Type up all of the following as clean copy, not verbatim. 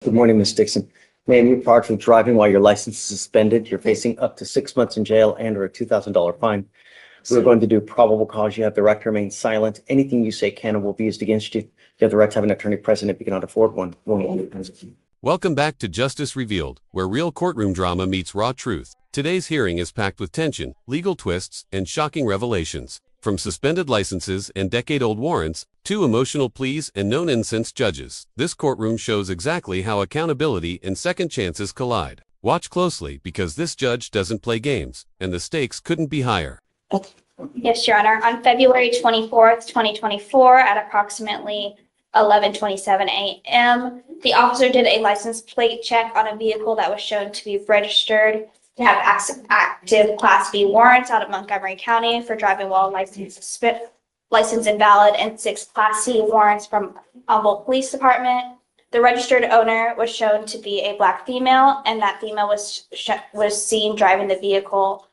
Good morning, Ms. Dixon. Ma'am, you're charged with driving while your license is suspended. You're facing up to 6 months in jail and or a $2,000 fine. We're going to do probable cause. You have the right to remain silent. Anything you say can and will be used against you. You have the right to have an attorney present if you cannot afford one. Welcome back to Justice Revealed, where real courtroom drama meets raw truth. Today's hearing is packed with tension, legal twists, and shocking revelations. From suspended licenses and decade-old warrants to emotional pleas and known-incense judges, this courtroom shows exactly how accountability and second chances collide. Watch closely because this judge doesn't play games, and the stakes couldn't be higher. Yes, Your Honor. On February 24th, 2024, at approximately 11:27 a.m., the officer did a license plate check on a vehicle that was shown to be registered to have active Class B warrants out of Montgomery County for driving while license invalid, and 6 Class C warrants from Humboldt Police Department. The registered owner was shown to be a Black female, and that female was seen driving the vehicle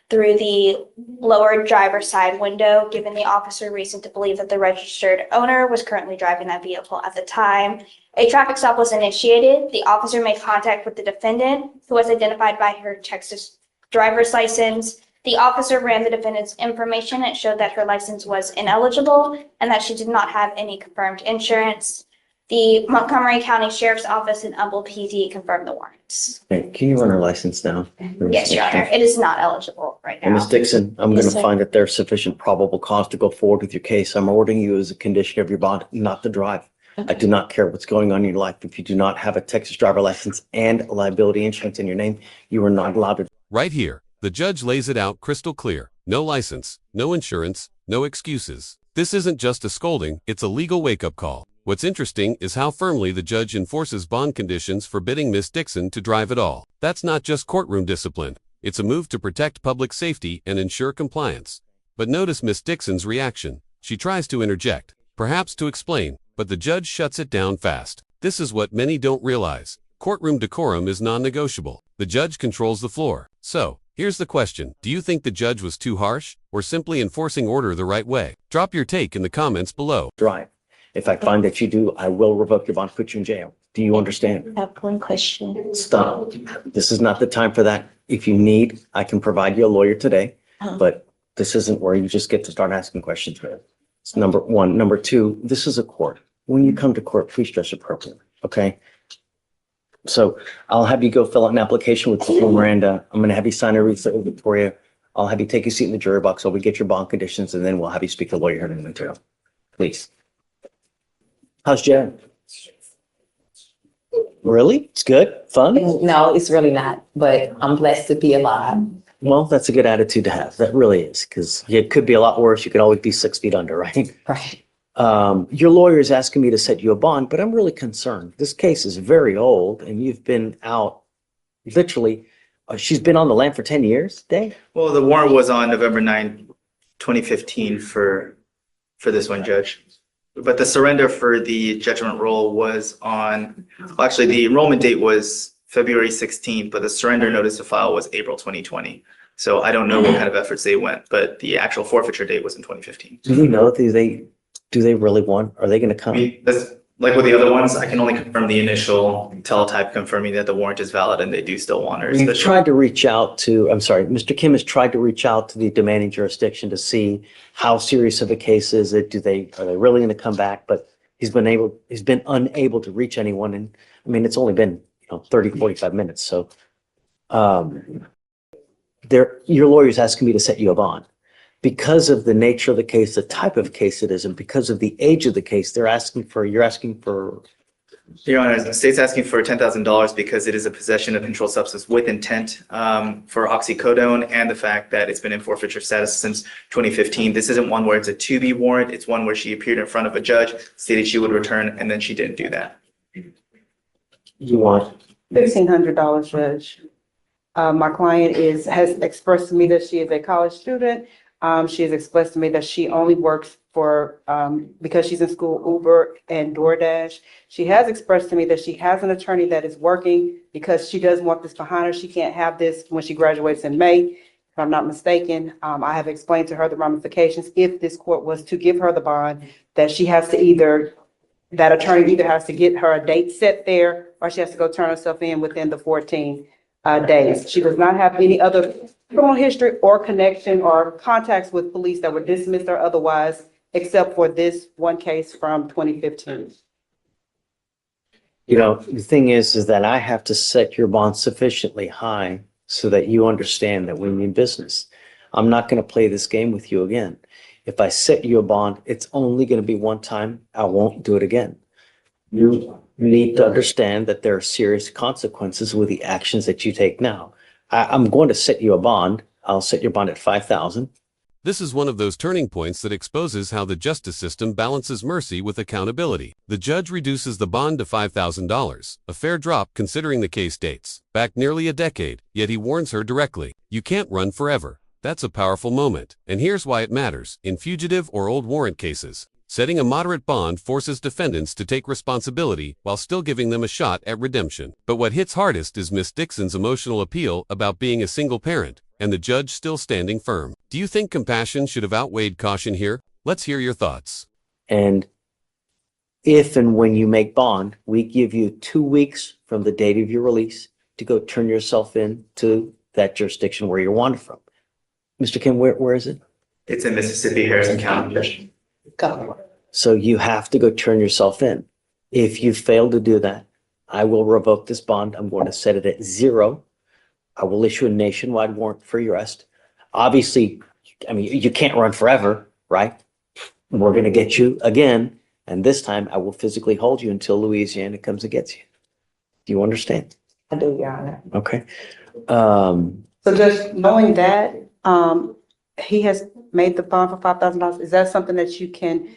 through the lower driver's side window, giving the officer reason to believe that the registered owner was currently driving that vehicle at the time. A traffic stop was initiated. The officer made contact with the defendant, who was identified by her Texas driver's license. The officer ran the defendant's information and showed that her license was ineligible and that she did not have any confirmed insurance. The Montgomery County Sheriff's Office and Humboldt PD confirmed the warrants. Hey, can you run her license down? Yes, Your Honor. It is not eligible right now. Ms. Dixon, I'm Yes, going to sir. find that there's sufficient probable cause to go forward with your case. I'm ordering you as a condition of your bond not to drive. I do not care what's going on in your life. If you do not have a Texas driver license and liability insurance in your name, you are not allowed to. Right here, the judge lays it out crystal clear. No license, no insurance, no excuses. This isn't just a scolding, it's a legal wake-up call. What's interesting is how firmly the judge enforces bond conditions forbidding Ms. Dixon to drive at all. That's not just courtroom discipline. It's a move to protect public safety and ensure compliance. But notice Ms. Dixon's reaction. She tries to interject, perhaps to explain, but the judge shuts it down fast. This is what many don't realize. Courtroom decorum is non-negotiable. The judge controls the floor. So, here's the question. Do you think the judge was too harsh or simply enforcing order the right way? Drop your take in the comments below. Drive. If I find that you do, I will revoke your bond, put you in jail. Do you understand? I have one question. Stop. This is not the time for that. If you need, I can provide you a lawyer today, but this isn't where you just get to start asking questions. It's number one. Number two, this is a court. When you come to court, please dress appropriately, okay? So I'll have you go fill out an application with Miranda. I'm going to have you sign a receipt with Victoria. I'll have you take a seat in the jury box while we get your bond conditions, and then we'll have you speak to a lawyer here in the material. Please. How's Jen? Really? It's good? Fun? No, it's really not, but I'm blessed to be alive. Well, that's a good attitude to have. That really is, because it could be a lot worse. You could always be 6 feet under, right? Right. Your lawyer is asking me to set you a bond, but I'm really concerned. This case is very old, and you've been out literally, she's been on the lam for 10 years, Dave? Well, the warrant was on November 9, 2015 for this one, Judge. But the surrender for the judgment roll was on, well, actually, the enrollment date was February 16th, but the surrender notice to file was April 2020. So I don't know what kind of efforts they went, but the actual forfeiture date was in 2015. Do you know, do they really want, are they going to I come? mean, like with the other ones, I can only confirm the initial teletype confirming that the warrant is valid and they do still want her. We've tried to reach out to, I'm sorry, Mr. Kim has tried to reach out to the demanding jurisdiction to see how serious of a case is it? Are they really going to come back? But he's been unable to reach anyone. And I mean, it's only been, 30, 45 minutes. So your lawyer's asking me to set you a bond. Because of the nature of the case, the type of case it is, and because of the age of the case, you're asking for. Your Honor, the state's asking for $10,000 because it is a possession of controlled substance with intent for oxycodone, and the fact that it's been in forfeiture status since 2015. This isn't one where it's a to-be warrant. It's one where she appeared in front of a judge, stated she would return, and then she didn't do that. You want $1,500, Judge. My client has expressed to me that she is a college student. She has expressed to me that she only works for, because she's in school, Uber and DoorDash. She has expressed to me that she has an attorney that is working because she doesn't want this behind her. She can't have this when she graduates in May, if I'm not mistaken. I have explained to her the ramifications if this court was to give her the bond, that she has to that attorney either has to get her a date set there or she has to go turn herself in within the 14 days. She does not have any other criminal history or connection or contacts with police that were dismissed or otherwise, except for this one case from 2015. You know, the thing is that I have to set your bond sufficiently high so that you understand that we mean business. I'm not going to play this game with you again. If I set you a bond, it's only going to be one time. I won't do it again. You need to understand that there are serious consequences with the actions that you take now. I'm going to set you a bond. I'll set your bond at 5,000. This is one of those turning points that exposes how the justice system balances mercy with accountability. The judge reduces the bond to $5,000, a fair drop considering the case dates back nearly a decade, yet he warns her directly, "You can't run forever." That's a powerful moment, and here's why it matters. In fugitive or old warrant cases, setting a moderate bond forces defendants to take responsibility while still giving them a shot at redemption. But what hits hardest is Miss Dixon's emotional appeal about being a single parent, and the judge still standing firm. Do you think compassion should have outweighed caution here? Let's hear your thoughts. And if and when you make bond, we give you 2 weeks from the date of your release to go turn yourself in to that jurisdiction where you're wanted from. Mr. Kim, where is it? It's in Mississippi, Harrison County. Go. So you have to go turn yourself in. If you fail to do that, I will revoke this bond. I'm going to set it at 0. I will issue a nationwide warrant for your arrest. Obviously, I mean, you can't run forever, right? We're going to get you again. And this time I will physically hold you until Louisiana comes and gets you. Do you understand? I do, Your Honor. Okay. So just knowing that, he has made the bond for $5,000, is that something that you can,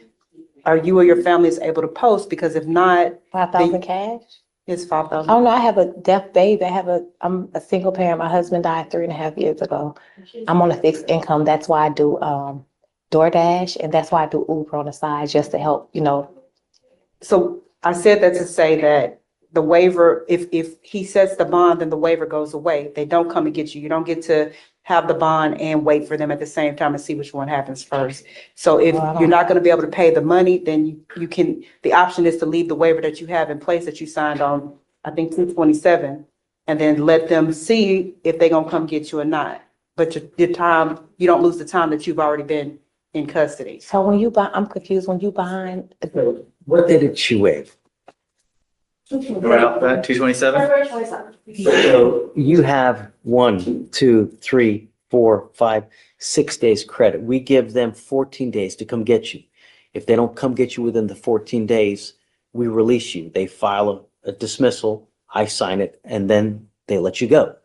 or you or your family is able to post? Because if not, 5,000 cash? it's 5,000. Oh, no, I have a deaf baby. I'm a single parent. My husband died 3.5 years ago. I'm on a fixed income. That's why I do DoorDash, and that's why I do Uber on the side, just to help, So I said that to say that the waiver, if he sets the bond, then the waiver goes away. They don't come and get you. You don't get to have the bond and wait for them at the same time and see which one happens first. So if you're not going to be able to pay the money, then you can, the option is to leave the waiver that you have in place that you signed on, I think, 2/27, and then let them see if they're going to come get you or not. But your time, you don't lose the time that you've already been in custody. So when you buy, I'm confused, when you behind, What did she waive? Right off that, 227? February 27th. So you have 1, 2, 3, 4, 5, 6 days credit. We give them 14 days to come get you. If they don't come get you within the 14 days, we release you. They file a dismissal, I sign it, and then they let you go.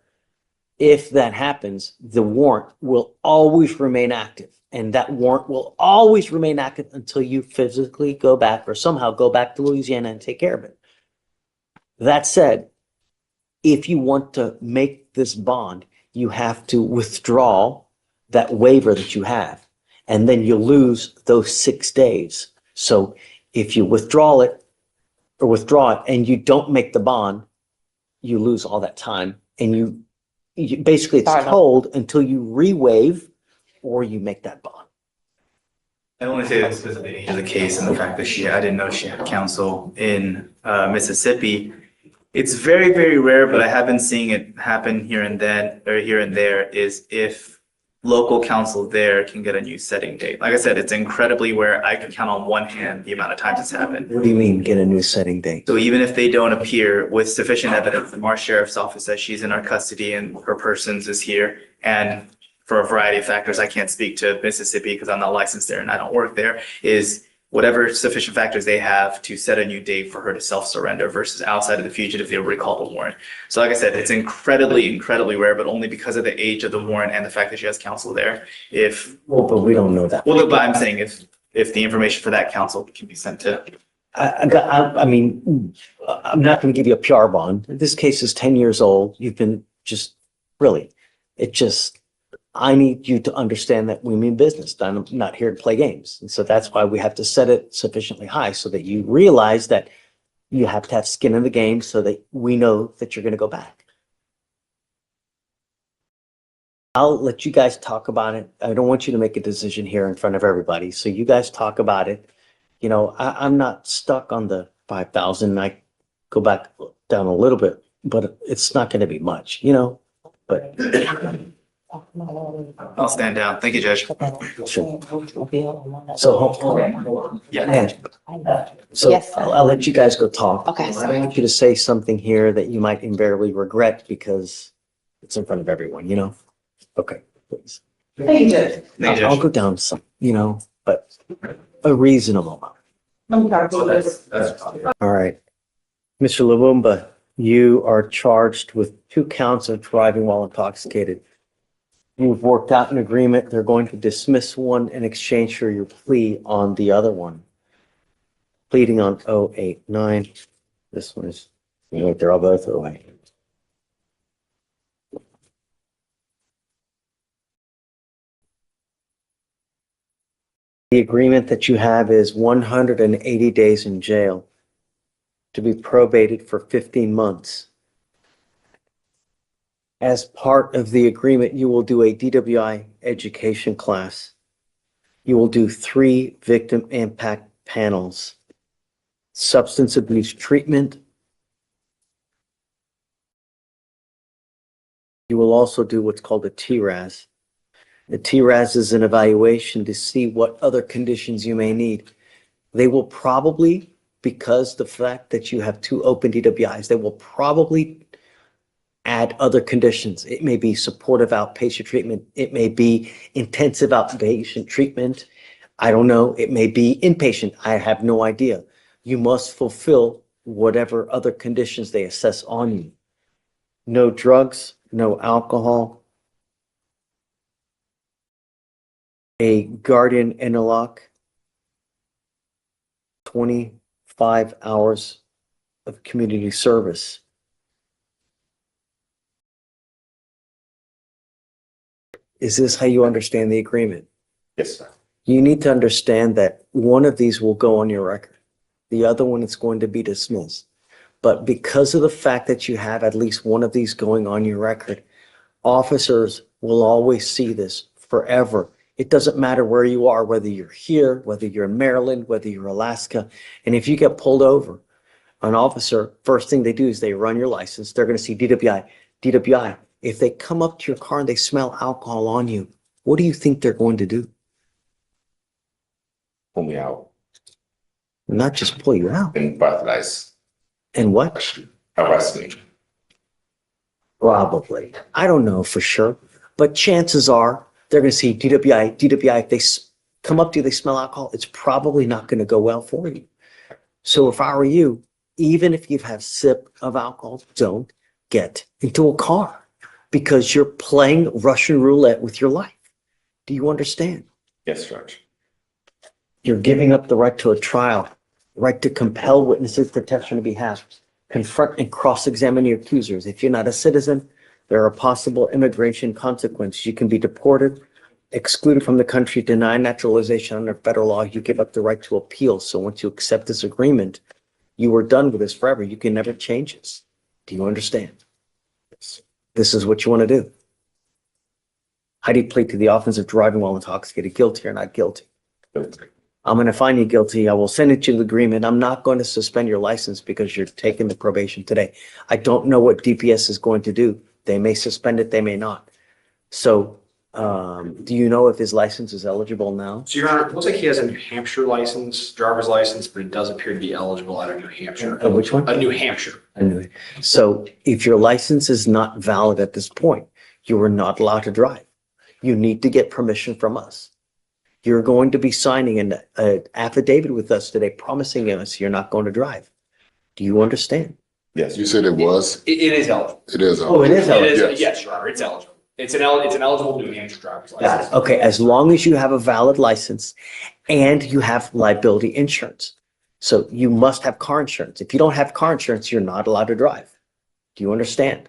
If that happens, the warrant will always remain active. And that warrant will always remain active until you physically go back or somehow go back to Louisiana and take care of it. That said, if you want to make this bond, you have to withdraw that waiver that you have, and then you lose those 6 days. So if you withdraw it and you don't make the bond, you lose all that time, and you basically it's told until you re-waive or you make that bond. I only say this because of the age of the case and the fact that I didn't know she had counsel in Mississippi. It's very, very rare, but I have been seeing it happen here and there, is if local counsel there can get a new setting date. Like I said, it's incredibly rare. I can count on one hand the amount of times it's happened. What do you mean, get a new setting date? So even if they don't appear with sufficient evidence from our sheriff's office that she's in our custody and her persons is here, and for a variety of factors, I can't speak to Mississippi because I'm not licensed there and I don't work there, is whatever sufficient factors they have to set a new date for her to self-surrender versus outside of the fugitive, they will recall the warrant. So like I said, it's incredibly, incredibly rare, but only because of the age of the warrant and the fact that she has counsel there. But we don't know that. Well, but I'm saying if the information for that counsel can be sent to. I mean, I'm not going to give you a PR bond. This case is 10 years old. You've been I need you to understand that we mean business. I'm not here to play games. And so that's why we have to set it sufficiently high so that you realize that you have to have skin in the game so that we know that you're going to go back. I'll let you guys talk about it. I don't want you to make a decision here in front of everybody. So you guys talk about it. I'm not stuck on the 5,000. I go back. down a little bit, but it's not going to be much, you know, but I'll stand down. Thank you, Judge. so, Yeah. so Yes, sir. I'll let you guys go talk. Okay. I want you to say something here that you might invariably regret because it's in front of everyone, you know? Okay, please. Thank you, Judge. Thank you, I'll Judge. go down some, you know, but a reasonable amount. I'm sorry. That's All right. Mr. Lumumba, you are charged with 2 counts of driving while intoxicated. You've worked out an agreement. They're going to dismiss one in exchange for your plea on the other one. Pleading on 089. This one is, you know, they're all both 08. The agreement that you have is 180 days in jail to be probated for 15 months. As part of the agreement, you will do a DWI education class. You will do 3 victim impact panels. Substance abuse treatment. You will also do what's called a TRAS. The TRAS is an evaluation to see what other conditions you may need. They will probably, because the fact that you have 2 open DWIs, they will probably add other conditions. It may be supportive outpatient treatment. It may be intensive outpatient treatment. I don't know. It may be inpatient. I have no idea. You must fulfill whatever other conditions they assess on you. No drugs, no alcohol. A guardian interlock. 25 hours of community service. Is this how you understand the agreement? Yes, sir. You need to understand that one of these will go on your record. The other one is going to be dismissed. But because of the fact that you have at least one of these going on your record, officers will always see this forever. It doesn't matter where you are, whether you're here, whether you're in Maryland, whether you're Alaska. And if you get pulled over, an officer, first thing they do is they run your license. They're going to see DWI, DWI. If they come up to your car and they smell alcohol on you, what do you think they're going to do? Pull me out Not just pull you out. and brutalize, And what? harass me. Probably. I don't know for sure. But chances are they're going to see DWI, DWI. If they come up to you, they smell alcohol, it's probably not going to go well for you. So if I were you, even if you've had a sip of alcohol, don't get into a car because you're playing Russian roulette with your life. Do you understand? Yes, Judge. You're giving up the right to a trial, right to compel witnesses to testify on behalf, confront and cross-examine your accusers. If you're not a citizen, there are possible immigration consequences. You can be deported, excluded from the country, denied naturalization under federal law. You give up the right to appeal. So once you accept this agreement, you are done with this forever. You can never change this. Do you understand? This is what you want to do. How do you plead to the offense of driving while intoxicated? Guilty or not guilty? I'm going to find you guilty. I will send it to the agreement. I'm not going to suspend your license because you're taking the probation today. I don't know what DPS is going to do. They may suspend it. They may not. So do you know if his license is eligible now? So Your Honor, it looks like he has a New Hampshire license, driver's license, but he does appear to be eligible out of New Hampshire. Which one? A New Hampshire. Anyway, so if your license is not valid at this point, you are not allowed to drive. You need to get permission from us. You're going to be signing an affidavit with us today, promising us you're not going to drive. Do you understand? Yes. You said it was? It is eligible. It is. Oh, it is It is, eligible. yes, Your Honor, it's eligible. It's an eligible New Hampshire driver's Got license. it. Okay, as long as you have a valid license and you have liability insurance. So you must have car insurance. If you don't have car insurance, you're not allowed to drive. Do you understand?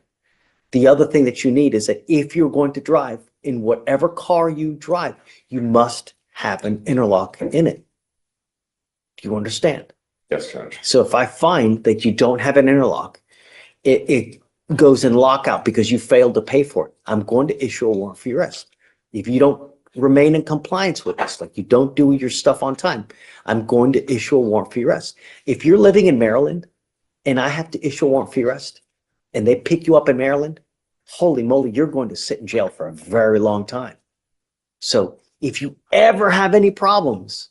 The other thing that you need is that if you're going to drive in whatever car you drive, you must have an interlock in it. Do you understand? Yes, Judge. So if I find that you don't have an interlock, it goes in lockout because you failed to pay for it. I'm going to issue a warrant for your arrest. If you don't remain in compliance with this, like you don't do your stuff on time, I'm going to issue a warrant for your arrest. If you're living in Maryland and I have to issue a warrant for your arrest, and they pick you up in Maryland, holy moly, you're going to sit in jail for a very long time. So if you ever have any problems,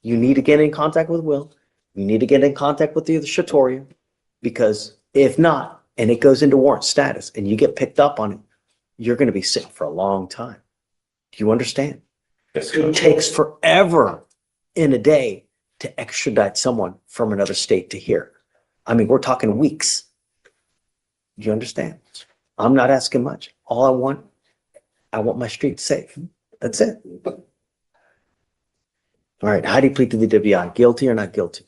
you need to get in contact with Will. You need to get in contact with the Shatoria, because if not, and it goes into warrant status and you get picked up on it, you're going to be sitting for a long time. Do you understand? Yes, It Judge. takes forever in a day to extradite someone from another state to here. I mean, we're talking weeks. Do you understand? I'm not asking much. All I want my street safe. That's it. All right. How do you plead to the DWI? Guilty or not guilty?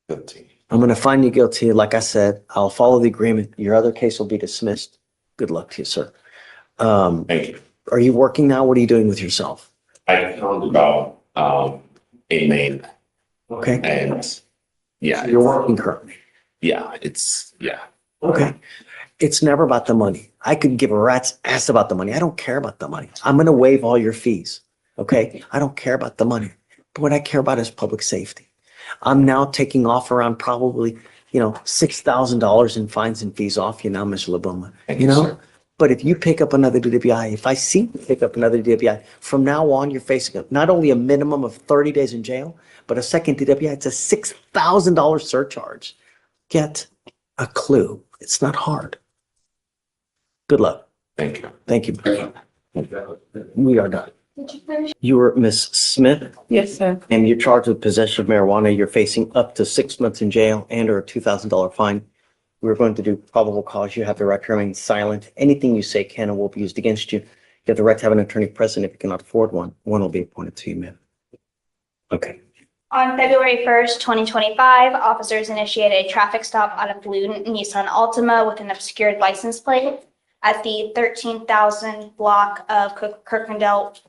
Guilty. I'm going to find you guilty. Like I said, I'll follow the agreement. Your other case will be dismissed. Good luck to you, sir. Thank you. Are you working now? What are you doing with yourself? I found about a main Okay. and yeah, You're working currently. yeah. Okay. It's never about the money. I could give a rat's ass about the money. I don't care about the money. I'm going to waive all your fees. Okay. I don't care about the money. But what I care about is public safety. I'm now taking off around probably, $6,000 in fines and fees off you now, Mr. LaBoma. Thank you, sir. But if you pick up another DWI, if I see you pick up another DWI, from now on, you're facing not only a minimum of 30 days in jail, but a second DWI, it's a $6,000 surcharge. Get a clue. It's not hard. Good luck. Thank you. Thank you. We are done. You were Miss Smith, Yes, sir. and you're charged with possession of marijuana. You're facing up to 6 months in jail and or a $2,000 fine. We're going to do probable cause. You have the right to remain silent. Anything you say can and will be used against you. You have the right to have an attorney present if you cannot afford one. One will be appointed to you, ma'am. Okay. On February 1st, 2025, officers initiated a traffic stop on a blue Nissan Altima with an obscured license plate at the 13,000 block of Kirkendall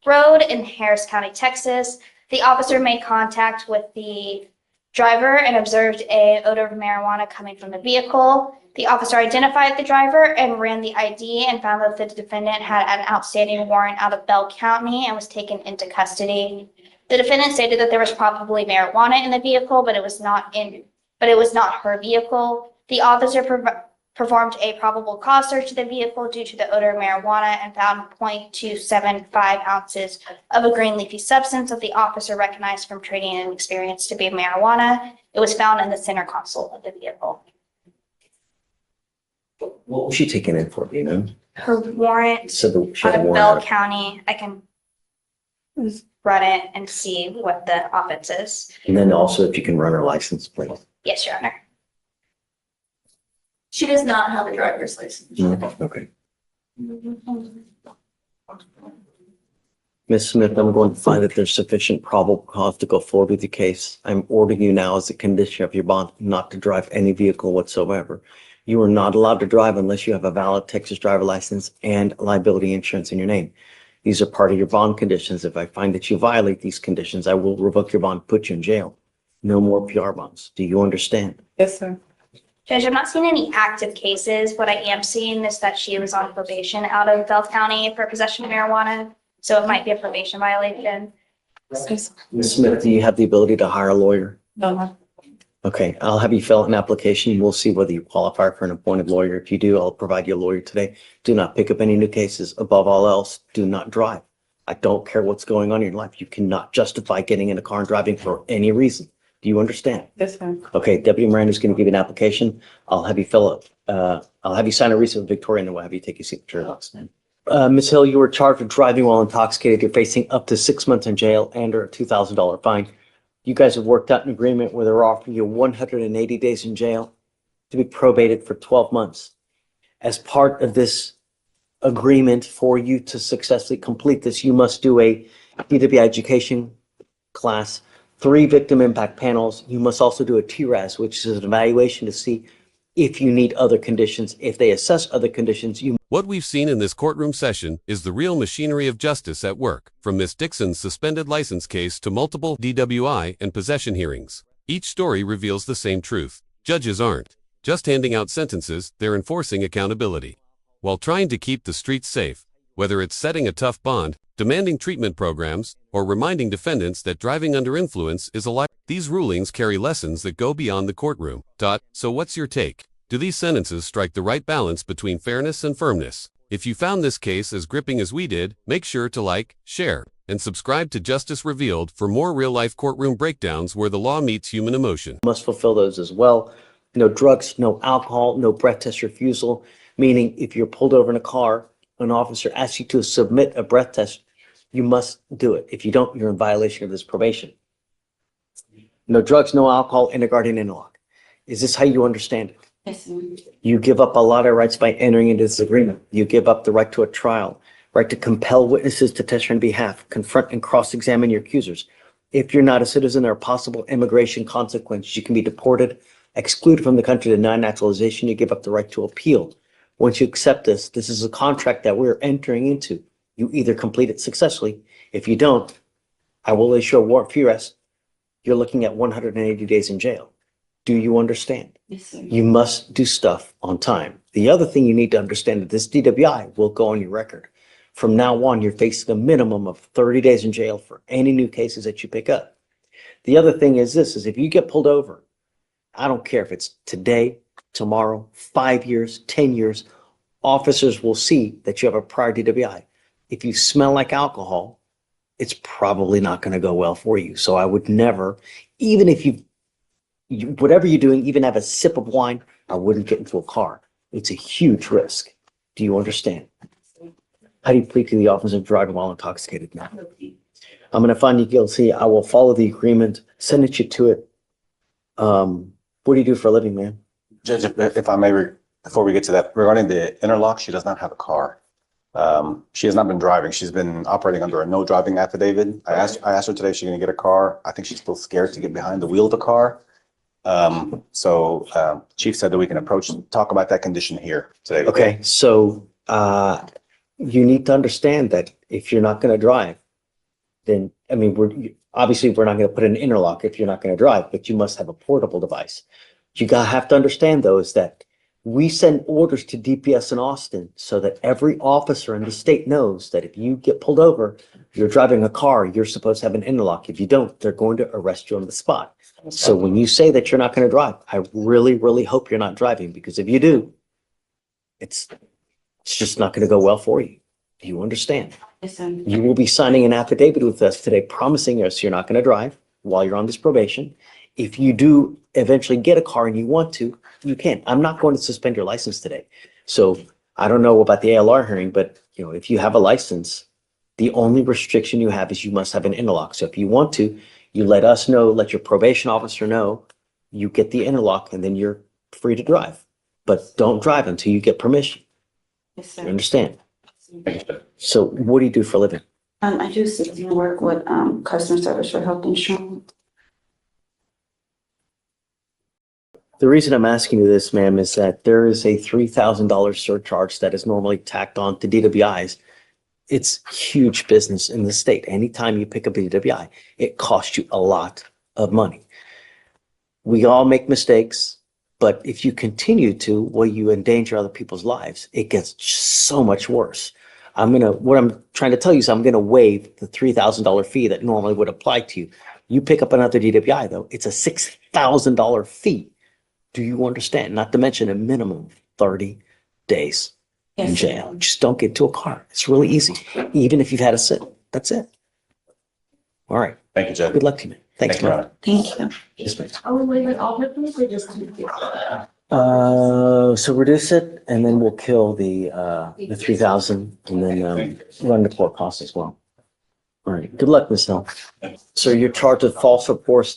Road in Harris County, Texas. The officer made contact with the driver and observed an odor of marijuana coming from the vehicle. The officer identified the driver and ran the ID and found that the defendant had an outstanding warrant out of Bell County and was taken into custody. The defendant stated that there was probably marijuana in the vehicle, but it was not her vehicle. The officer performed a probable cause search of the vehicle due to the odor of marijuana and found 0.275 ounces of a green leafy substance that the officer recognized from training and experience to be marijuana. It was found in the center console of the vehicle. What was she taken in for, do you know? Her warrant So she out had a of warrant Bell out of- County, I can run it and see what the offense is. And then also if you can run her license plate. Yes, Your Honor. She does not have a driver's license. Okay. Ms. Smith, I'm going to find that there's sufficient probable cause to go forward with the case. I'm ordering you now as a condition of your bond not to drive any vehicle whatsoever. You are not allowed to drive unless you have a valid Texas driver license and liability insurance in your name. These are part of your bond conditions. If I find that you violate these conditions, I will revoke your bond, put you in jail. No more PR bonds. Do you understand? Yes, sir. Judge, I'm not seeing any active cases. What I am seeing is that she was on probation out of Bell County for possession of marijuana. So it might be a probation violation. Ms. Smith, do you have the ability to hire a lawyer? No. Okay, I'll have you fill out an application. We'll see whether you qualify for an appointed lawyer. If you do, I'll provide you a lawyer today. Do not pick up any new cases. Above all else, do not drive. I don't care what's going on in your life. You cannot justify getting in a car and driving for any reason. Do you understand? Yes, sir. Okay, Deputy Miranda's going to give you an application. I'll have you fill up, I'll have you sign a receipt with Victoria, and then we'll have you take your signature. Ms. Hill, you were charged with driving while intoxicated. You're facing up to 6 months in jail and or a $2,000 fine. You guys have worked out an agreement where they're offering you 180 days in jail to be probated for 12 months. As part of this agreement, for you to successfully complete this, you must do a DWI education class, 3 victim impact panels. You must also do a TRAS, which is an evaluation to see if you need other conditions. If they assess other conditions, you What we've seen in this courtroom session is the real machinery of justice at work, from Miss Dixon's suspended license case to multiple DWI and possession hearings. Each story reveals the same truth. Judges aren't just handing out sentences, they're enforcing accountability. While trying to keep the streets safe, whether it's setting a tough bond, demanding treatment programs, or reminding defendants that driving under influence is a lie. These rulings carry lessons that go beyond the courtroom. So what's your take? Do these sentences strike the right balance between fairness and firmness? If you found this case as gripping as we did, make sure to like, share, and subscribe to Justice Revealed for more real-life courtroom breakdowns where the law meets human emotion. Must fulfill those as well. No drugs, no alcohol, no breath test refusal, meaning if you're pulled over in a car, an officer asks you to submit a breath test, you must do it. If you don't, you're in violation of this probation. No drugs, no alcohol, and a guardian interlock. Is this how you understand it? Yes, ma'am. You give up a lot of rights by entering into this agreement. You give up the right to a trial, right to compel witnesses to testify on behalf, confront and cross-examine your accusers. If you're not a citizen, there are possible immigration consequences. You can be deported, excluded from the country, denied naturalization. You give up the right to appeal. Once you accept this, this is a contract that we're entering into. You either complete it successfully. If you don't, I will issue a warrant for your arrest. You're looking at 180 days in jail. Do you understand? Yes, sir. You must do stuff on time. The other thing you need to understand that this DWI will go on your record. From now on, you're facing a minimum of 30 days in jail for any new cases that you pick up. The other thing is this, is if you get pulled over, I don't care if it's today, tomorrow, 5 years, 10 years, officers will see that you have a prior DWI. If you smell like alcohol, it's probably not going to go well for you. So I would never, even if whatever you're doing, even have a sip of wine, I wouldn't get into a car. It's a huge risk. Do you understand? How do you plead to the offense of driving while intoxicated now? I'm going to find you guilty. I will follow the agreement, sentence you to it. What do you do for a living, man? Judge, if I may, before we get to that, regarding the interlock, she does not have a car. She has not been driving. She's been operating under a no driving affidavit. I asked her today if she's going to get a car. I think she's still scared to get behind the wheel of the car. Chief said that we can talk about that condition here today. Okay, so you need to understand that if you're not going to drive, then, I mean, obviously we're not going to put an interlock if you're not going to drive, but you must have a portable device. You have to understand though is that we send orders to DPS in Austin so that every officer in the state knows that if you get pulled over, you're driving a car, you're supposed to have an interlock. If you don't, they're going to arrest you on the spot. So when you say that you're not going to drive, I really, really hope you're not driving, because if you do, it's just not going to go well for you. Do you understand? Yes, sir. You will be signing an affidavit with us today promising us you're not going to drive while you're on this probation. If you do eventually get a car and you want to, you can. I'm not going to suspend your license today. So I don't know about the ALR hearing, but if you have a license, the only restriction you have is you must have an interlock. So if you want to, you let us know, let your probation officer know, you get the interlock, and then you're free to drive. But don't drive until you get permission. Yes, You sir. understand? So what do you do for a living? I do citizen work with customer service for health insurance. The reason I'm asking you this, ma'am, is that there is a $3,000 surcharge that is normally tacked on to DWIs. It's huge business in the state. Anytime you pick up a DWI, it costs you a lot of money. We all make mistakes, but if you continue to, well, you endanger other people's lives. It gets so much worse. What I'm trying to tell you is I'm going to waive the $3,000 fee that normally would apply to you. You pick up another DWI though, it's a $6,000 fee. Do you understand? Not to mention a minimum of 30 days in Yes, sir. jail. Just don't get into a car. It's really easy. Even if you've had a sit, that's it. All right. Thank you, Judge. Good luck to you, man. Thanks, Thank you, Your man. Honor. Thank you. Yes, ma'am. Are we waiving all of them or just? So reduce it, and then we'll kill the 3,000, and then run the court costs as well. All right. Good luck, Ms. Hill. So you're charged with false report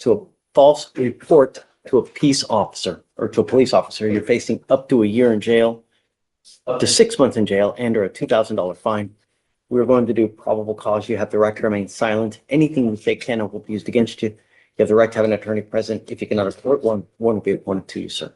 to a peace officer or to a police officer. You're facing up to a year in jail, up to 6 months in jail, and or a $2,000 fine. We're going to do probable cause. You have the right to remain silent. Anything you say can and will be used against you. You have the right to have an attorney present. If you cannot afford one will be appointed to you, sir.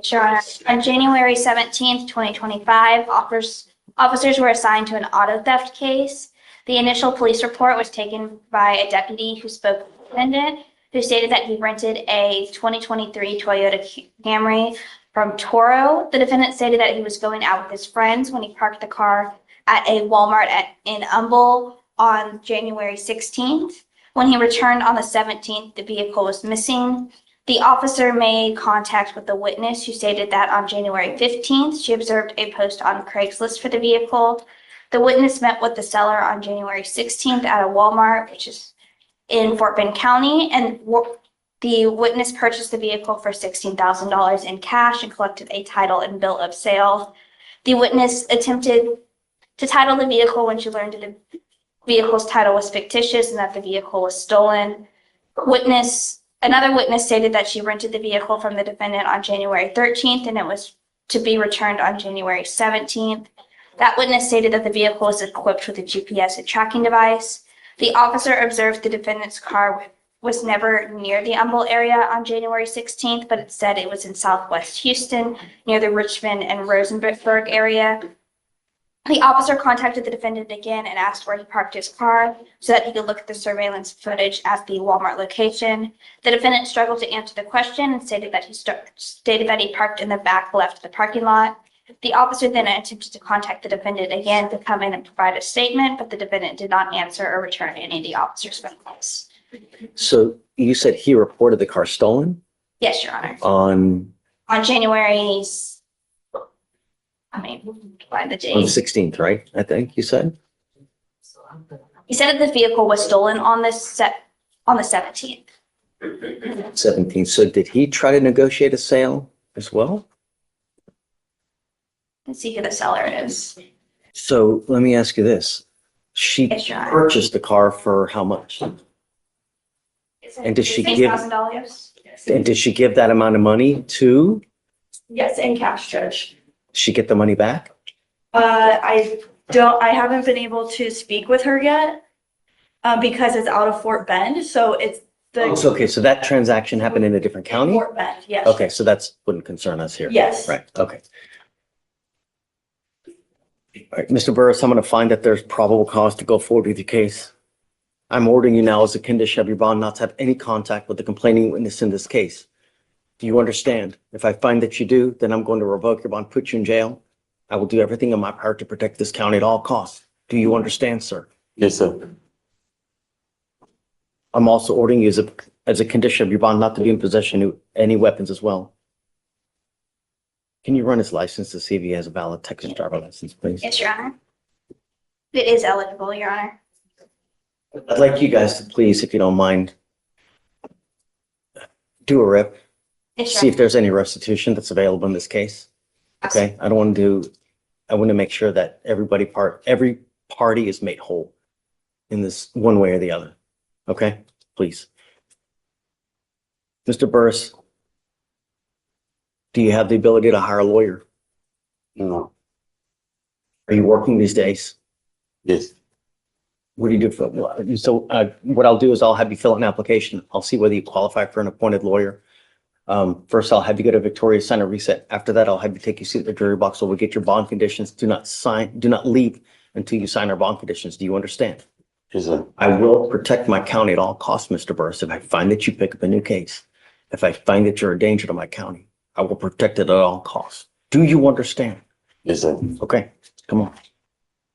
Your Honor, on January 17th, 2025, officers were assigned to an auto theft case. The initial police report was taken by a deputy who spoke with the defendant, who stated that he rented a 2023 Toyota Camry from Toro. The defendant stated that he was going out with his friends when he parked the car at a Walmart in Humble on January 16th. When he returned on the 17th, the vehicle was missing. The officer made contact with the witness who stated that on January 15th, she observed a post on Craigslist for the vehicle. The witness met with the seller on January 16th at a Walmart, which is in Fort Bend County, and the witness purchased the vehicle for $16,000 in cash and collected a title and bill of sale. The witness attempted to title the vehicle when she learned that the vehicle's title was fictitious and that the vehicle was stolen. Another witness stated that she rented the vehicle from the defendant on January 13th and it was to be returned on January 17th. That witness stated that the vehicle was equipped with a GPS and tracking device. The officer observed the defendant's car was never near the Humble area on January 16th, but it said it was in Southwest Houston, near the Richmond and Rosenberg area. The officer contacted the defendant again and asked where he parked his car so that he could look at the surveillance footage at the Walmart location. The defendant struggled to answer the question and stated that he parked in the back left of the parking lot. The officer then attempted to contact the defendant again to come in and provide a statement, but the defendant did not answer or return any of the officer's phone calls. So you said he reported the car stolen Yes, Your Honor. on On January, find the the date. 16th, right? I think you said. He said that the vehicle was stolen on the 17th. 17th. So did he try to negotiate a sale as well? Let's see who the seller is. So let me ask you this. She Yes, Your Honor. purchased the car for how much? And did she give- $6,000? And did she give that amount of money to, Yes, in cash, Judge. she get the money back? I haven't been able to speak with her yet, because it's out of Fort Bend, so it's It's okay. So that transaction happened in a different county? Fort Bend, yes. Okay, so that's wouldn't concern us here. Yes. Right, okay. All right, Mr. Burris, I'm going to find that there's probable cause to go forward with your case. I'm ordering you now as a condition of your bond not to have any contact with the complaining witness in this case. Do you understand? If I find that you do, then I'm going to revoke your bond, put you in jail. I will do everything in my power to protect this county at all costs. Do you understand, sir? Yes, sir. I'm also ordering you as a condition of your bond not to be in possession of any weapons as well. Can you run his license to see if he has a valid Texas driver license, please? Yes, Your Honor. It is eligible, Your Honor. I'd like you guys to please, if you don't mind, do a rip, Yes, Your see Honor. if there's any restitution that's available in this case. Okay, I want to make sure that every party is made whole in this one way or the other. Okay, please. Mr. Burris, do you have the ability to hire a lawyer? No. Are you working these days? Yes. What do you do for, what I'll do is I'll have you fill out an application. I'll see whether you qualify for an appointed lawyer. First, I'll have you go to Victoria, sign a reset. After that, I'll have you take your seat at the jury box. So we'll get your bond conditions. Do not leave until you sign our bond conditions. Do you understand? Yes, sir. I will protect my county at all costs, Mr. Burris. If I find that you pick up a new case, if I find that you're a danger to my county, I will protect it at all costs. Do you understand? Yes, sir. Okay, come on.